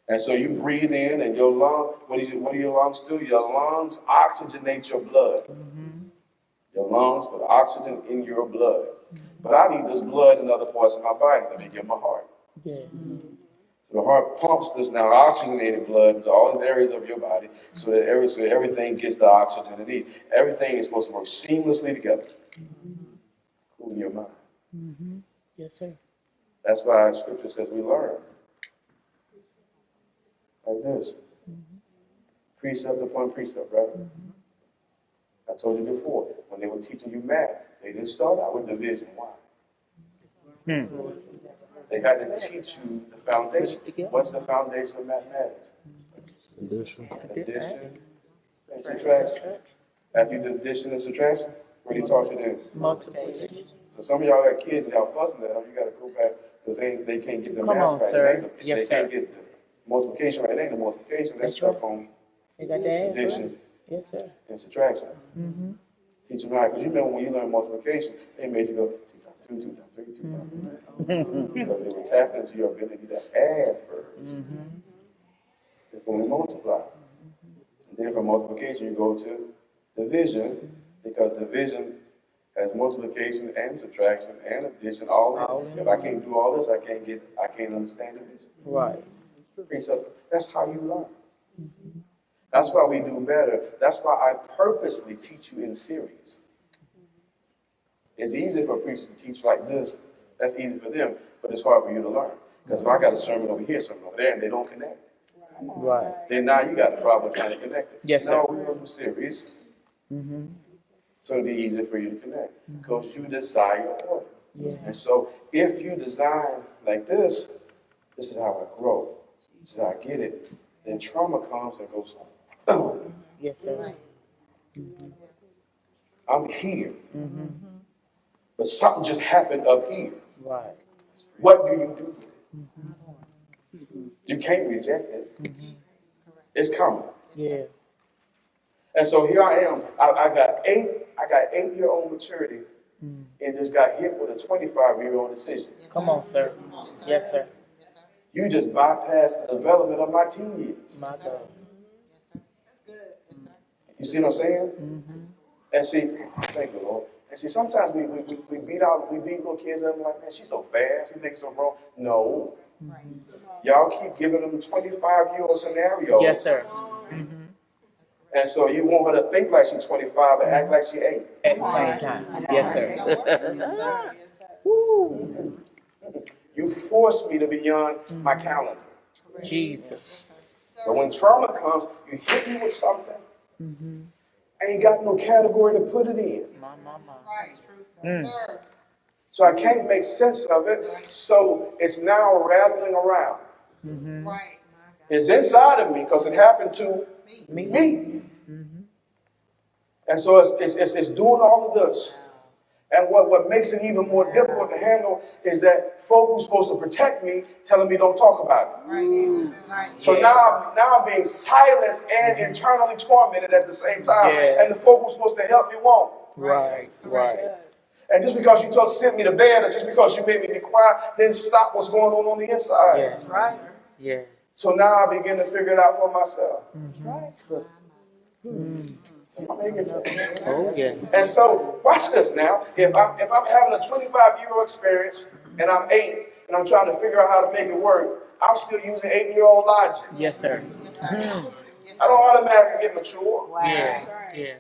And so you breathe in, and your lung, what do your lungs do? Your lungs oxygenate your blood. Your lungs put oxygen in your blood. But I need this blood in other parts of my body. Let me get my heart. Yeah. So the heart pumps this now oxygenated blood into all these areas of your body so that everything gets the oxygen it needs. Everything is supposed to work seamlessly together. in your mind. Mm-hmm. Yes, sir. That's why Scripture says we learn like this, precept upon precept, right? I told you before, when they were teaching you math, they didn't start out with division. Why? Hmm. They had to teach you the foundation. What's the foundation of mathematics? Addition. Addition and subtraction. After you do addition and subtraction, what he taught you then? Multiplication. So some of y'all got kids and y'all fussing at them, you got to go back because they can't get the Come math on, right. sir. They Yes, can't sir. get the multiplication right. It ain't the multiplication. That's That's right. stuck on They got the ass, addition right? Yes, sir. and subtraction. Mm-hmm. Teach them how, because you remember when you learned multiplication, they made you go 2 times 2, 2 times 3, 2 times 4. Because they were tapping into your ability to add first before we multiply. And then from multiplication, you go to division, because division has multiplication and subtraction and addition all in. If I can't do all this, I can't understand division. Right. Precept. That's how you learn. That's why we do better. That's why I purposely teach you in series. It's easy for preachers to teach like this. That's easy for them, but it's hard for you to learn. Because if I got a sermon over here, sermon over there, and they don't connect, Right. then now you got a problem trying to connect it. Yes, sir. No, we're going to do series, so it'll be easier for you to connect. Because you desire order. Yeah. And so if you design like this is how I grow. This is how I get it. Then trauma comes and goes, Yes, sir. I'm here. But something just happened up here. Right. What do you do with it? You can't reject it. It's coming. Yeah. And so here I am. I got 8-year-old maturity and just got hit with a 25-year-old decision. Come on, sir. Yes, sir. You just bypassed the development of my teen years. My God. You see what I'm saying? And see, thank you, Lord. And see, sometimes we beat little kids up and like, man, she's so fast, he thinks so wrong. No. Y'all keep giving them 25-year-old scenarios. Yes, sir. And so you want her to think like she's 25 and act like she ain't. At the same time. Yes, sir. You force me to be beyond my calendar. Jesus. But when trauma comes, you hit me with something. I ain't got no category to put it in. So I can't make sense of it. So it's now rattling around. It's inside of me because it happened to me. And so it's doing all of this. And what makes it even more difficult to handle is that folk who's supposed to protect me telling me don't talk about it. So now I'm being silenced and internally tormented at the same time. Yeah. And the folk who's supposed to help me won't. Right. Right. And just because you sent me to bed or just because you made me be quiet, then stop what's going on the inside. Yeah. Right. Yeah. So now I begin to figure it out for myself. Am I making sense? Oh, yeah. And so, watch this now. If I'm having a 25-year-old experience and I'm 8 and I'm trying to figure out how to make it work, I'm still using 8-year-old logic. Yes, sir. I don't automatically get mature. Yeah. Yeah.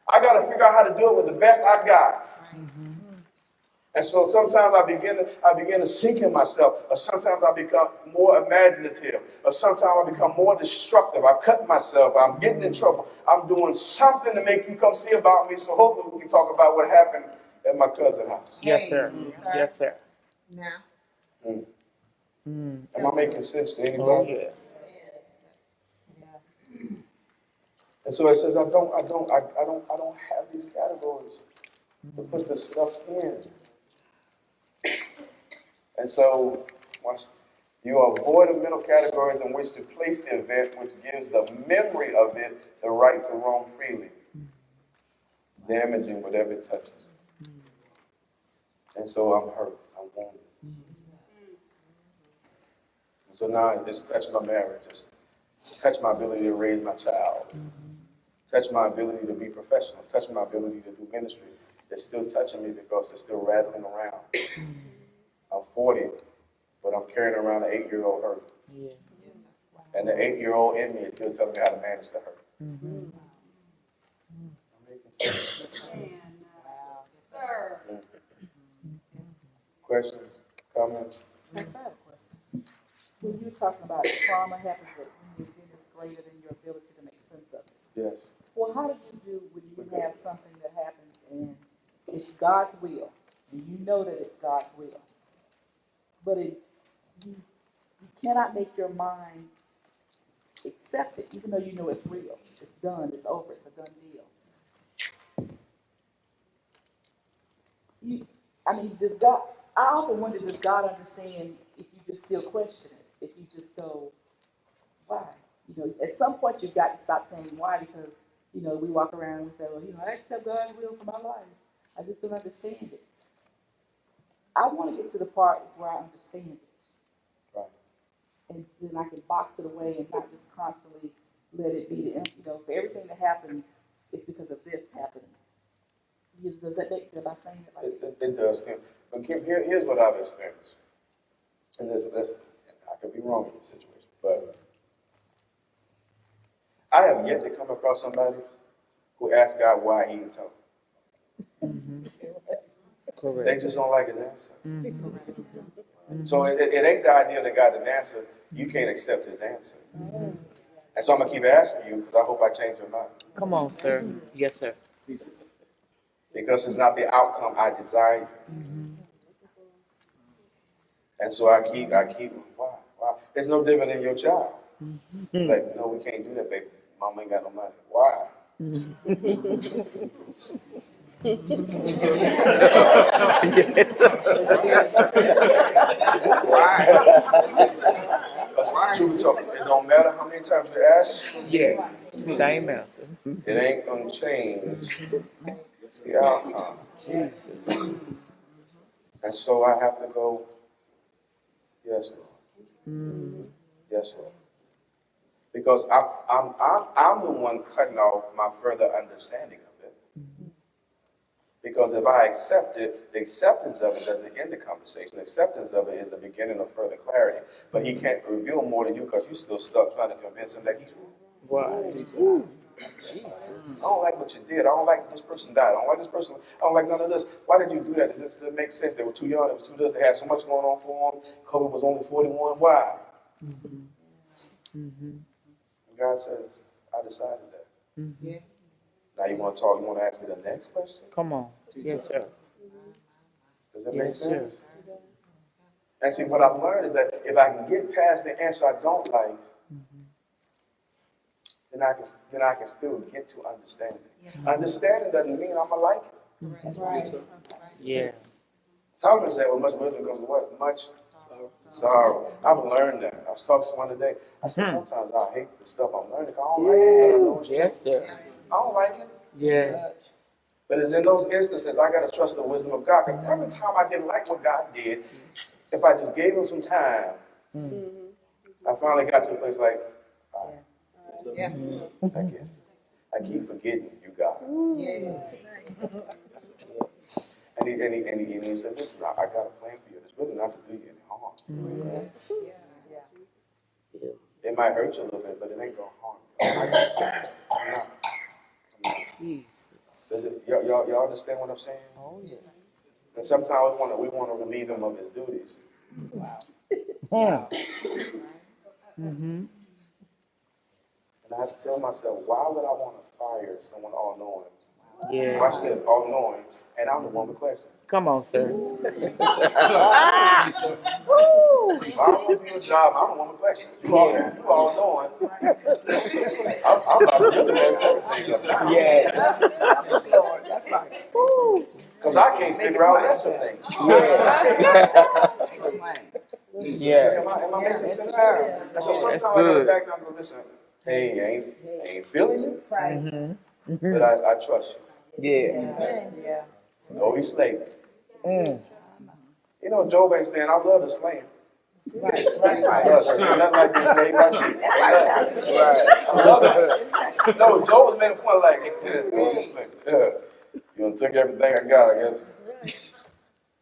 I got to figure out how to do it with the best I got. And so sometimes I begin to sink in myself, or sometimes I become more imaginative, or sometimes I become more destructive. I cut myself. I'm getting in trouble. I'm doing something to make you come see about me. So hopefully we can talk about what happened at my cousin's house. Yes, sir. Yes, sir. Now. Am I making sense to anybody? Oh, yeah. And so it says I don't have these categories to put this stuff in. And so once you avoid the mental categories in which to place the event, which gives the memory of it the right to roam freely, damaging whatever it touches. And so I'm hurt, I'm wounded. And so now it's touched my marriage, it's touched my ability to raise my child, it's touched my ability to be professional, touched my ability to do ministry. It's still touching me because it's still rattling around. I'm 40, but I'm carrying around an 8-year-old hurt. Yeah. And the 8-year-old in me is still telling me how to manage the hurt. Mm-hmm. I'm making sense. Questions, comments? Yes, I have a question. When you're talking about trauma happens at when it's greater than your ability to make sense of it. Yes. Well, how do you do when you have something that happens and it's God's will, and you know that it's God's will, but you cannot make your mind accept it, even though you know it's real, it's done, it's over, it's a done deal. Does God? I often wonder, does God understand if you just still question it, if you just go, why? At some point you've got to stop saying why, because we walk around and we say, well, I accept God's will for my life. I just don't understand it. I want to get to the part where I understand it. Right. And then I can box it away and not just constantly let it be, for everything that happens, it's because of this happening. Does that make sense? Am I saying it right? It does, Kim. But Kim, here's what I've experienced. And this, I could be wrong in this situation, but I have yet to come across somebody who asked God why he didn't tell them. Correct. They just don't like his answer. Mm-hmm. So it ain't the idea that God didn't answer. You can't accept his answer. And so I'm going to keep asking you because I hope I change your mind. Come on, sir. Yes, sir. Because it's not the outcome I desire. And so I keep, why? It's no different than your child. Like, no, we can't do that, baby. Mama ain't got no money. Why? Why? Because truth be told, it don't matter how many times you ask. Yeah. Same answer. It ain't gonna change the outcome. Jesus. And so I have to go, yes, Lord. Yes, Lord. Because I'm the one cutting off my further understanding of it. Because if I accept it, the acceptance of it doesn't end the conversation. The acceptance of it is the beginning of further clarity. But he can't reveal more to you because you're still stuck trying to convince him that he's wrong. Wow. Jesus. I don't like what you did. I don't like that this person died. I don't like this person. I don't like none of this. Why did you do that? This doesn't make sense. They were too young. It was too this. They had so much going on for them. Kobe was only 41. Why? And God says, I decided that. Yeah. Now you want to talk, you want to ask me the next question? Come on. Yes, sir. Does it make Yes, sense? And see, what I've learned is that if I can get past the answer I don't like, then I can still get to understanding. Understanding doesn't mean I'm going to like it. That's right. Yeah. Solomon said, with much wisdom comes what? Much sorrow. I've learned that. I was talking to someone today. I said, sometimes I hate the stuff I'm learning because I don't like it, but I know it's true. Yes, sir. I don't like it. Yes. But it's in those instances I got to trust the wisdom of God. Because every time I didn't like what God did, if I just gave him some time, I finally got to a place like, Yeah. I keep forgetting you, God. And he said, listen, I got a plan for you. It's really not to do you any harm. It might hurt you a little bit, but it ain't going to harm you. I'm not. Jesus. Does it, y'all understand what I'm saying? Oh, yeah. And sometimes we want to relieve him of his duties. And I have to tell myself, why would I want to fire someone all-knowing? Yeah. Watch this, all-knowing, and I'm the one with questions. Come on, sir. If I don't want to do a job, I'm the one with questions. You all-knowing. I'm about to really mess everything up now. Yes. Because I can't figure out lesser things. Yeah. Am I making sense? And so sometimes I go back and I go, listen, hey, I ain't feeling you, but I trust you. Yeah. Though he's slave. You know, Job ain't saying, I love the slave. I love it. Ain't nothing like being slaved by Jesus. Ain't nothing. I love it. No, Job was made a point like, oh, you slave. You done took everything I got, I guess.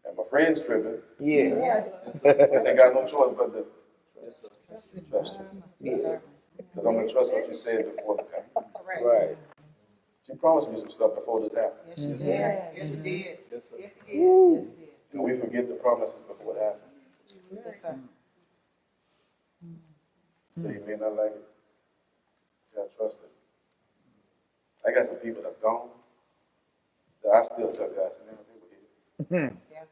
And my friend's tripping. Yeah. Guess ain't got no choice but to trust you. Yeah. Because I'm going to trust what you said before the pain. Right. You promised me some stuff before this happened. Yes, you did. Yes, you did. Yes, you did. And we forget the promises before it happens. Yes, sir. So you may not like it. You gotta trust it. I got some people that's gone that I still tell guys, man, they were here. Yeah.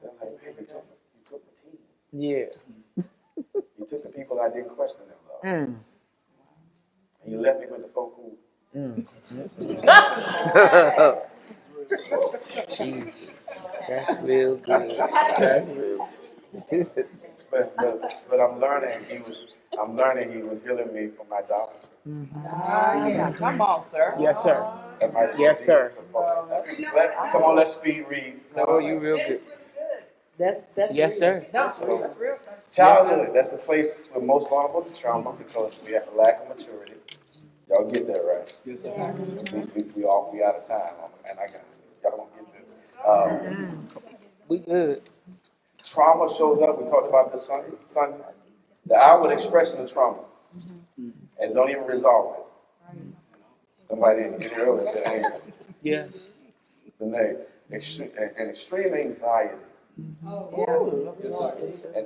They're like, man, you took my team. Yeah. You took the people I didn't question them, Lord. Mm. And you left me with the folk who. Jesus. That's real good. That's real good. But I'm learning he was healing me from idolatry. Yeah, come on, sir. Yes, sir. That might be Yes, sir. Come on, let's speed read. Oh, you real good. That's Yes, sir. That's real. Childhood, that's the place we're most vulnerable to trauma because we have a lack of maturity. Y'all get that, right? Yes, sir. We out of time, and y'all don't get this. We good. Trauma shows up. We talked about this Sunday. The outward expression of trauma, and don't even resolve it. Somebody didn't get it earlier said anger. Yeah. And extreme anxiety.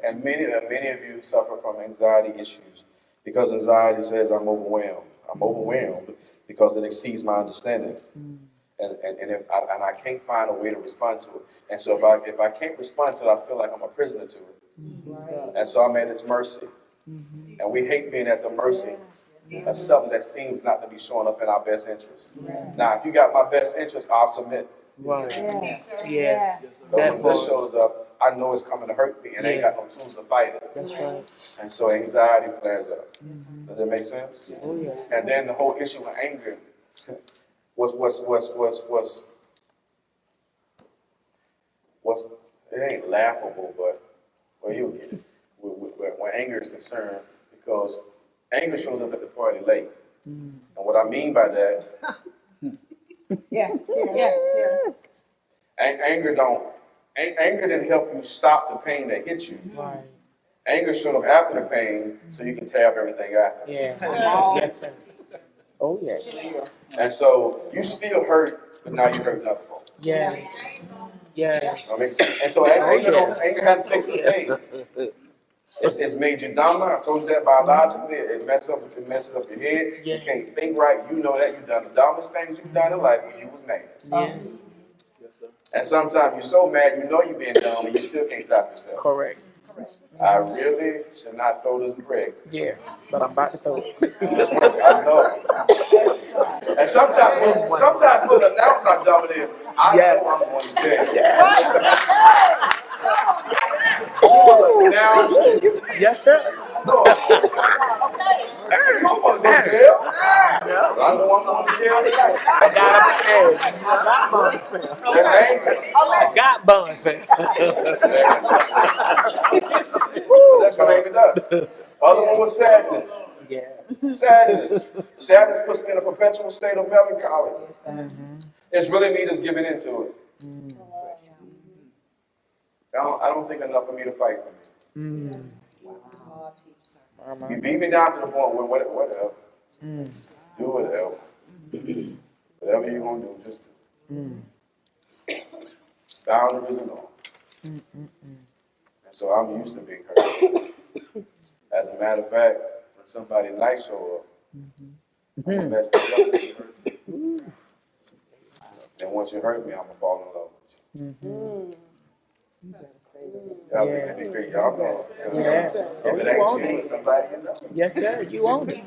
And many of you suffer from anxiety issues because anxiety says I'm overwhelmed. I'm overwhelmed because it exceeds my understanding. And I can't find a way to respond to it. And so if I can't respond to it, I feel like I'm a prisoner to it. And so I'm at its mercy. And we hate being at the mercy of something that seems not to be showing up in our best interest. Now, if you got my best interest, I'll submit. Right. Yeah. But when this shows up, I know it's coming to hurt me, and I ain't got no tools to fight it. That's right. And so anxiety flares up. Does that make sense? Oh, yeah. And then the whole issue with anger it ain't laughable, but well, you'll get it. When anger is concerned, because anger shows up at the party late. And what I mean by that, Yeah. anger didn't help you stop the pain that hit you. Right. Anger showed up after the pain, so you can tear up everything after. Yeah. Yes, sir. Oh, yeah. And so you still hurt, but now you hurt other folks. Yeah. Yeah. That makes sense. And so anger hasn't fixed the thing. It's made you dumber. I told you that biologically. It messes up your head. Yeah. You can't think right. You know that you've done the dumbest things you've done in life when you was mad. Yes. And sometimes you're so mad, you know you're being dumb, and you still can't stop yourself. Correct. I really should not throw this brick. Yeah. But I'm about to throw it. I know. And sometimes we'll announce how dumb it is. I know I'm going to jail. We will announce it. Yes, sir. No, you don't want to go to jail. But I know I'm going to jail tonight. I got bun. That's anger. I got bun, fam. But that's what anger does. Other one was sadness. Yeah. Sadness puts me in a perpetual state of melancholy. It's really me that's giving into it. I don't think enough of me to fight for me. You beat me down to the point where whatever. Do whatever. Whatever you're going to do, just do. Boundaries and all. And so I'm used to being hurt. As a matter of fact, when somebody nice show up, I'm gonna mess this up and hurt me. And once you hurt me, I'm gonna fall in love with you. Y'all think it'd be great, y'all know. Yeah. If it ain't you, it's somebody you know. Yes, sir. You own it.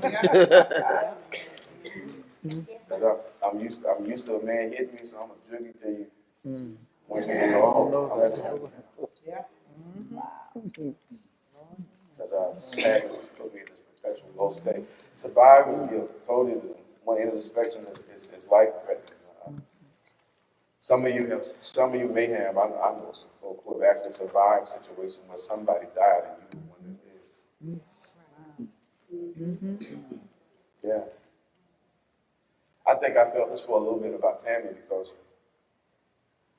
Cause I'm used to a man hitting me, so I'm gonna drink it to you. Once you know, because sadness has put me in this perpetual low state. Survivor's guilt. Told you that one end of the spectrum is life threatening. Some of you may have. I know some folk who have actually survived a situation where somebody died and you were one that lived. Yeah. I think I felt this for a little bit about Tammy because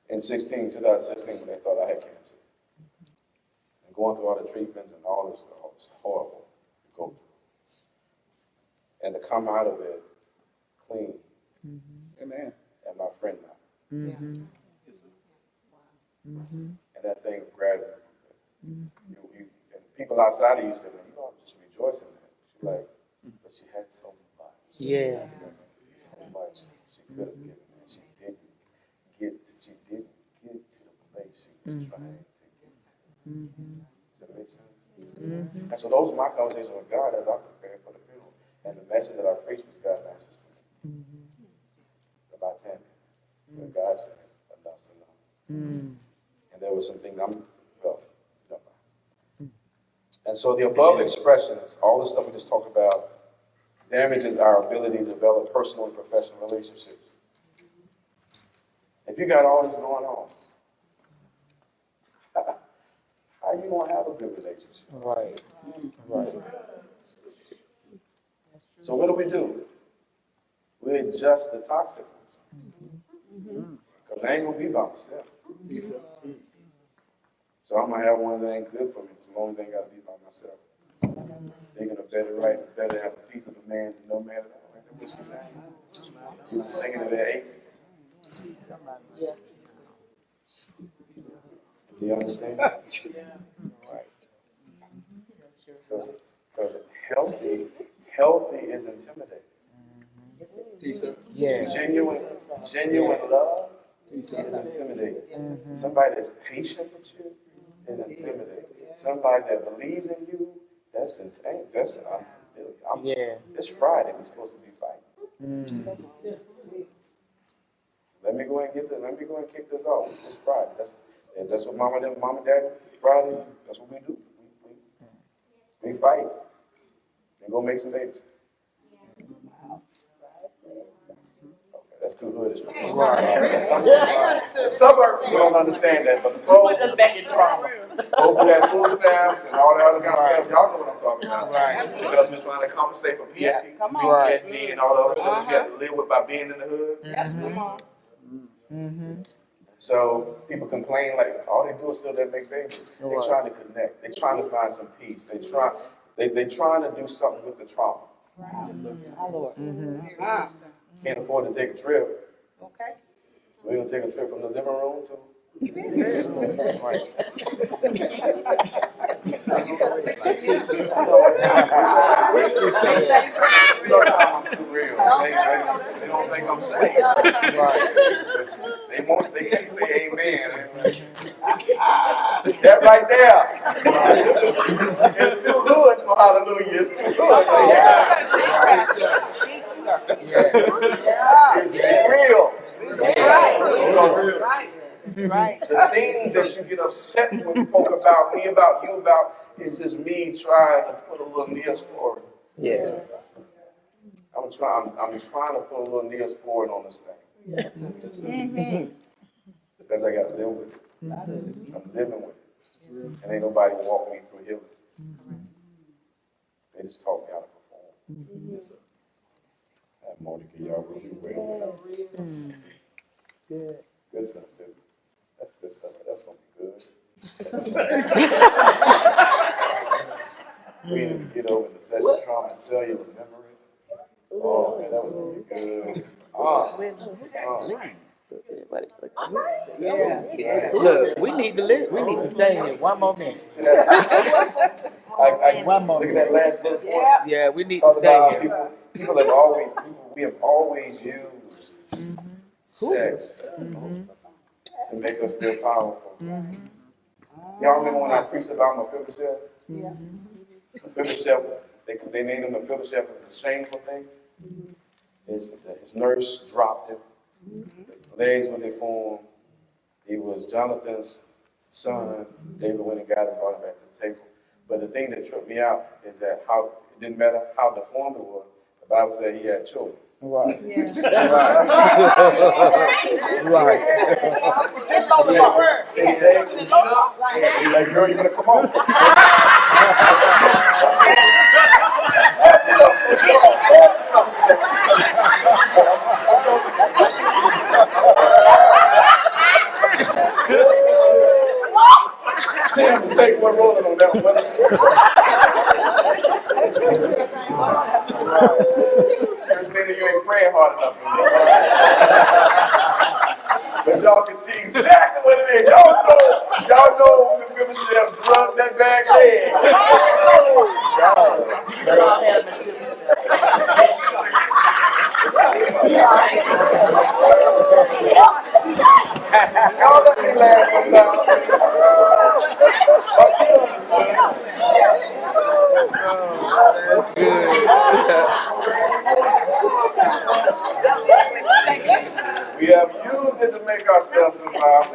in 2016, when they thought I had cancer, and going through all the treatments and all this horrible to go through, and to come out of it clean, Amen. and my friend now. And that thing will grab you. And people outside of you say, man, you don't just rejoice in that. She's like, but she had so much. Yeah. So much she could have given, and she didn't get to the place she was trying to get to. Does that make sense? And so those are my conversations with God as I prepare for the funeral. And the message that I preached was God's answers to me. About Tammy. Where God said, enough's enough. And there were some things and so the above expressions, all the stuff we just talked about, damages our ability to develop personal and professional relationships. If you got all this going on, how you gonna have a good relationship? Right. Right. So what do? We adjust the toxic ones. Because I ain't gonna be by myself. So I'm gonna have one that ain't good for me as long as I ain't gotta be by myself. Thinking of better right, it's better to have a piece of a man than no man at all. Right? That's what she's saying. You were singing it at 8. Do you understand? Right. Because healthy is intimidating. Yeah. Genuine love is intimidating. Somebody that's patient with you is intimidating. Somebody that believes in you, that's Yeah. It's Friday. We're supposed to be fighting. Let me go and get this. Let me go and kick this off. It's Friday. That's what mom and dad, Friday. That's what we do. We fight and go make some babies. That's too hoodish. Right. The suburb people don't understand that, but the folks Put us back in trauma. who had food stamps and all that other kind of stuff, y'all know what I'm talking about. Right. Because we're trying to compensate for PSD, Right. PTSD, and all the other stuff that you have to live with by being in the hood. So people complain like all they do is still there make babies. They're trying to connect. They're trying to find some peace. They're trying to do something with the trauma. Can't afford to take a trip. Okay. So we're gonna take a trip from the living room to right. Sometimes I'm too real. They don't think I'm saying. They can't say amen. That right there. It's too good for hallelujah. It's too good. It's real. Because the things that you get upset with folk about, me about, you about, is just me trying to put a little Neosporin. Yeah. I'm trying to put a little Neosporin on this thing. Because I got to live with it. I'm living with it. And ain't nobody walk me through healing. They just taught me how to perform. That Monica, y'all really well. Good stuff too. That's good stuff. That's gonna be good. We need to get over the session trauma and cellular memory. Oh man, that would be good. Look, we need to live. We need to stay here one more minute. See that? One more Look at minute. that last bullet point. Yeah, we need to Talk stay about here. we have always used sex to make us feel powerful. Y'all remember when I preached about Mephibosheth? Mephibosheth, they named him Mephibosheth. It was a shameful thing. His nurse dropped him. His legs were deformed. He was Jonathan's son. David went and got him, brought him back to the table. But the thing that tripped me out is that it didn't matter how deformed it was. The Bible said he had children. Right. Yes. Right. His legs were beat up. He's like, girl, you better come on. Tim, to take one rolling on that one, wasn't it? Christina, you ain't praying hard enough for me. But y'all can see exactly what it is. Y'all know when Mephibosheth drugged that bag leg. Y'all let me laugh sometime, please. But you understood. We have used it to make ourselves survive.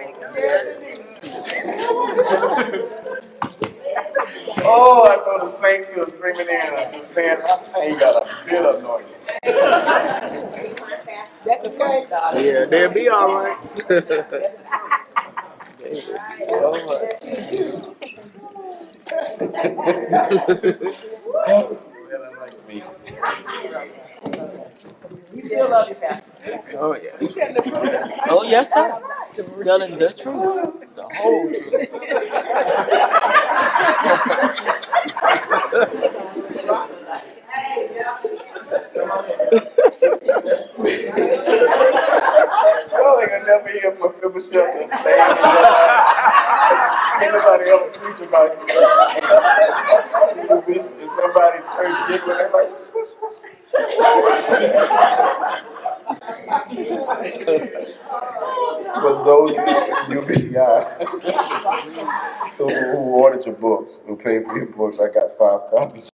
Oh, I know the saints who are streaming in and just saying, I ain't got a bit of anointing. That's a fact, darling. Yeah, they'll be all right. All right. Me. We still love you, Pastor. Oh yeah. You telling the truth. Oh yes, sir. Telling the truth, the whole truth. Y'all ain't gonna never hear Mephibosheth the same in your life. Ain't nobody ever preach about it. Is somebody in church giggling? They're like, what's? For those of you UBI who ordered your books, who paid for your books, I got 5 copies.